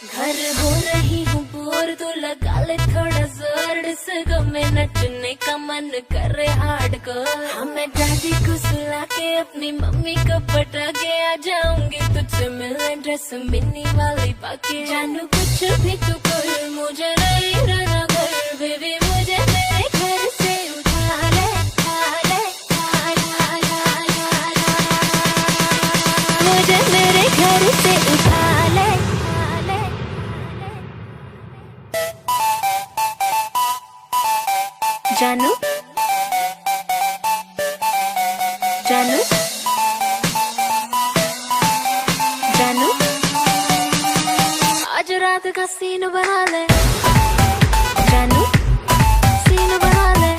घर हो रही हूँ बोर तो लगा ले थोड़ा जोर, इस गम में नचने का मन करे हार्डकोर। हमें डैडी को सुला के अपनी मम्मी को पटा के आ जाऊंगी तुझसे मिलने, ड्रेस मिनी वाली पाके। जानू कुछ भी तू कर, मुझे नहीं रहना घर, बेबी मुझे मेरे घर से उठा ले, मुझे मेरे घर से उठा ले। जानू जानू जानू आज रात का सीन बना ले, जानू सीन बना ले,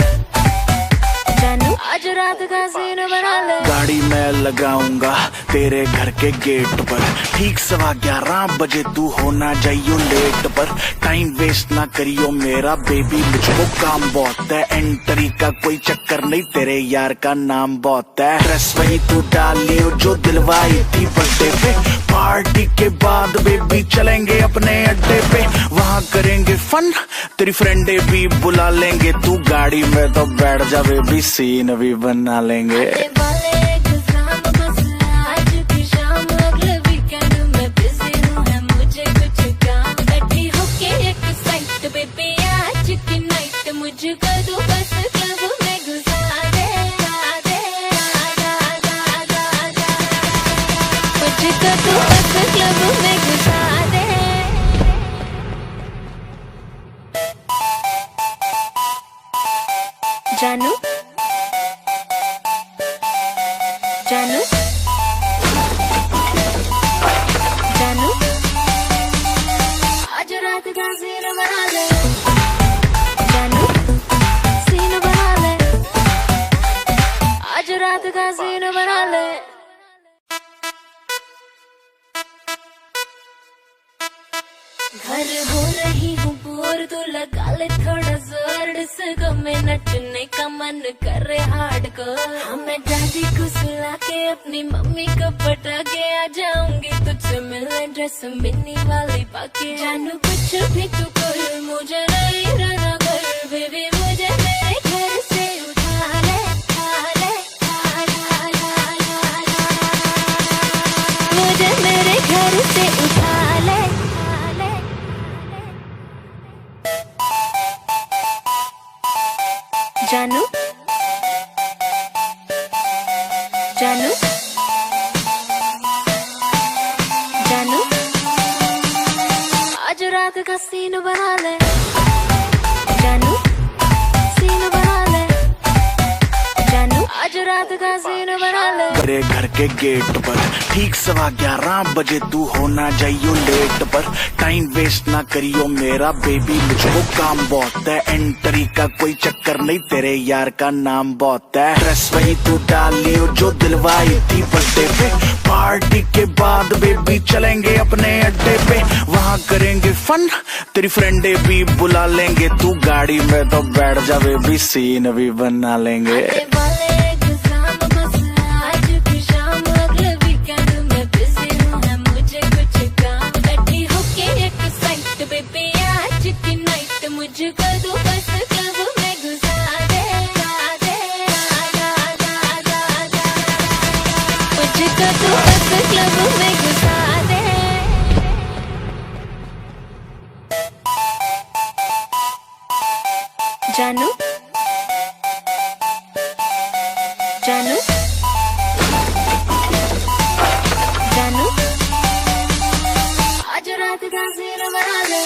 जानू आज रात का सीन बना ले। गाड़ी मैं लगाऊंगा तेरे घर के गेट पर, ठीक 11:15 बजे तू होना जाइयो लेट पर। टाइम वेस्ट ना करियो मेरा बेबी, मुझको काम बहुत है, एंट्री का कोई चक्कर नहीं, तेरे यार का नाम बहुत है। ड्रेस वही तू डाल लियो जो दिलवाई थी बर्थडे पे, पार्टी के बाद बेबी चलेंगे अपने अड्डे पे, वहाँ करेंगे फन, तेरी फ्रेंडे भी बुला लेंगे। तू गाड़ी में तो बैठ जा बेबी, सीन भी बना लेंगे। जानू जानू जानू आज रात का सीन बना ले, जानू सीन बना ले, आज रात का सीन बना ले। घर हो रही हूँ बोर तो लगा ले थोड़ा जोर, इस गम में नचने का मन करे हार्डकोर। हमें डैडी को सुला के अपनी मम्मी को पटा के आ जाऊंगी तुझसे मिलने, ड्रेस मिनी वाली पाके। जानू कुछ भी तू कर, मुझे नहीं रहना घर, बेबी मुझे मेरे घर से उठा ले, मुझे मेरे घर से उठा ले। जानू जानू जानू आज रात का सीन बना ले, जानू सीन बना ले, जानू आज रात का सीन बना ले। तेरे घर के गेट पर ठीक 11:15 बजे तू होना जाइयो लेट पर। टाइम वेस्ट ना करियो मेरा बेबी, मुझको काम बहुत है, एंट्री का कोई चक्कर नहीं, तेरे यार का नाम बहुत है। ड्रेस वही तू डाल लियो जो दिलवाई थी बर्थडे पे, पार्टी के बाद बेबी चलेंगे अपने अड्डे पे, वहाँ करेंगे फन, तेरी फ्रेंडे भी बुला लेंगे। तू गाड़ी में तो बैठ जा बेबी, सीन भी बना लेंगे। जानू जानू जानू आज रात का सीन बना ले,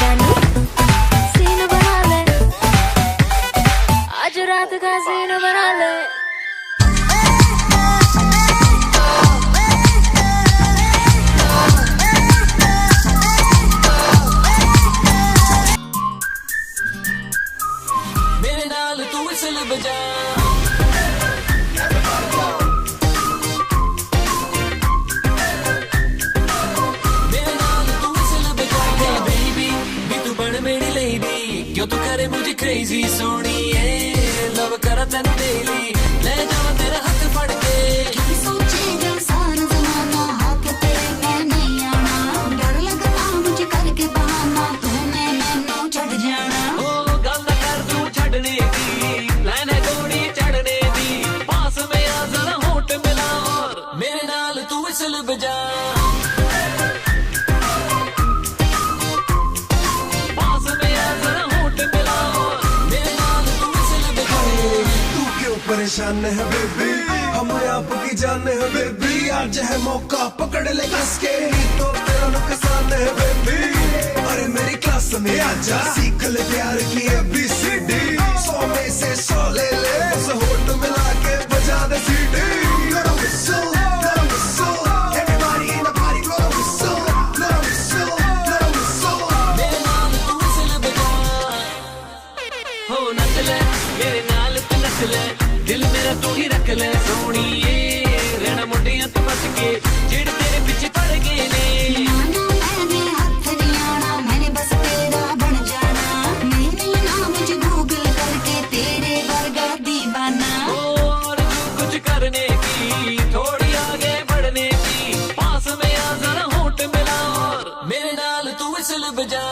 जानू सीन बना ले, आज रात का सीन बना ले। मेरे नाल तू विसल बजा, मेरे नाल तू विसल बजा। Hey baby, भी तू बन मेरी लेडी, क्यों तू करे मुझे crazy सोनिए, लव करा तेन डेली, ले जावा तेरा हाथ फड़ के। सोचेगा सारा जमाना, हाँ के तेरे मैं नहीं आना, डर बजा पास में आ जरा होठ मिलाओ मेरे नाल तू विसल बजा तू क्यों परेशान है बेबी हम आपकी जान है बेबी आज है मौका पकड़ ले कस के तो तेरा नुकसान है बेबी अरे मेरी क्लास में आजा सीख ले प्यार की ABCD 100 में से 100 ले ले बस होठ मिला के बजा दे सीटी मेरे नाल तू नच ले दिल मेरा तू ही रख ले सोनिए रहना मुंडियां तू बच के जेड़ तेरे पीछे पड़ गए ने मैंने हाथ नहीं आना मैंने बस तेरा बन जाना मेरे नाम मुझे गूगल करके तेरे वर्गा दीवाना और कुछ करने की थोड़ी आगे बढ़ने की पास में आ जरा होठ मिला और मेरे नाल तू विसल बजा